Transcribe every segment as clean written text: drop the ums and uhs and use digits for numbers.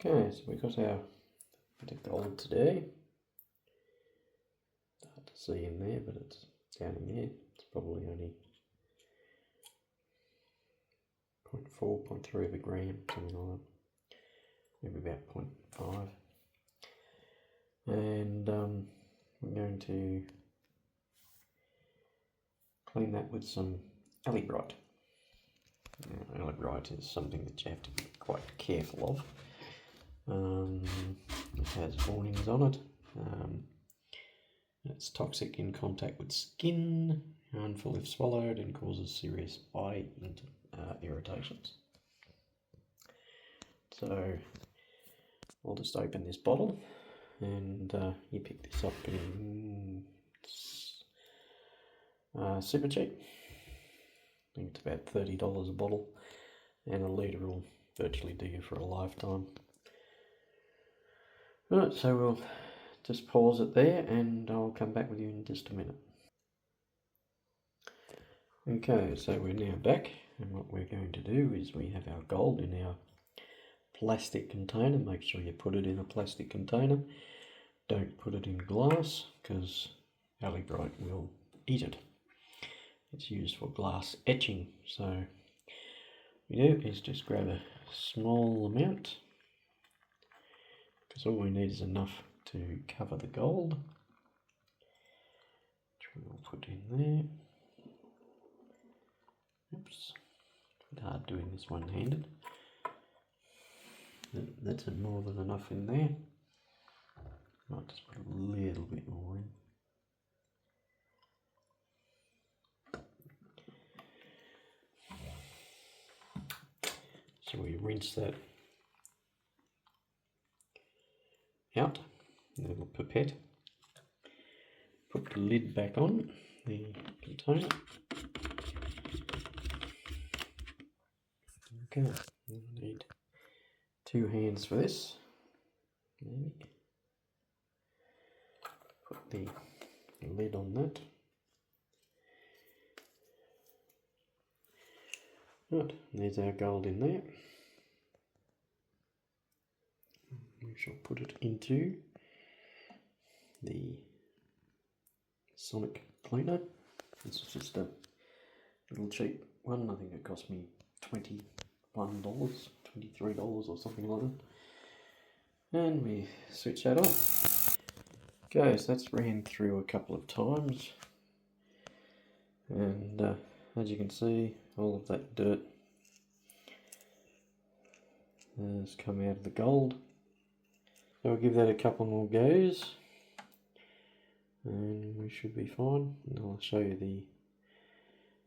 Okay, so we got our bit of gold today. Hard to see in there, but it's down in there. It's probably only 0.4, 0.3 of a gram, something like that. Maybe about 0.5. And we're going to clean that with some AliBrite. Now, AliBrite is something that you have to be quite careful of. It has warnings on it. It's toxic in contact with skin, harmful if swallowed, and causes serious eye irritations. So I'll just open this bottle, and you pick this up, and it's super cheap. I think it's about $30 a bottle, and a litre will virtually do you for a lifetime. Right, so we'll just pause it there, and I'll come back with you in just a minute. Okay, so we're now back, and what we're going to do is we have our gold in our plastic container. Make sure you put it in a plastic container. Don't put it in glass, because AliBrite will eat it. It's used for glass etching, so what we do is just grab a small amount, because all we need is enough to cover the gold, which we'll put in there. Oops, it's hard doing this one-handed. That's more than enough in there. Might just put a little bit more in. So we rinse that out, a little pipette. Put the lid back on the container. Okay, we need 2 hands for this. Put the lid on that. Right, there's our gold in there. We shall put it into the Sonic Cleaner. This is just a little cheap one. I think it cost me $21, $23 or something like that. And we switch that on. Okay, so that's ran through a couple of times. And as you can see, all of that dirt has come out of the gold. So I'll give that a couple more goes, and we should be fine. And I'll show you the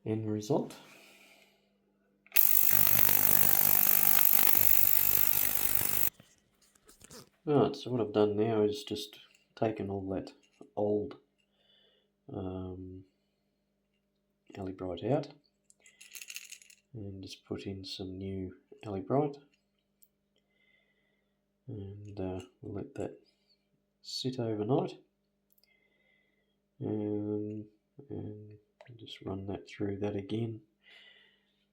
end result. Right, so what I've done now is just taken all that old AliBrite out and just put in some new AliBrite, and we'll let that sit overnight, and just run that through that again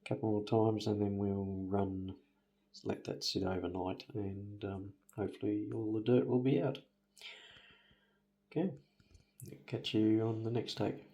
a couple more times, and then we'll let that sit overnight, and hopefully all the dirt will be out. Okay, catch you on the next take.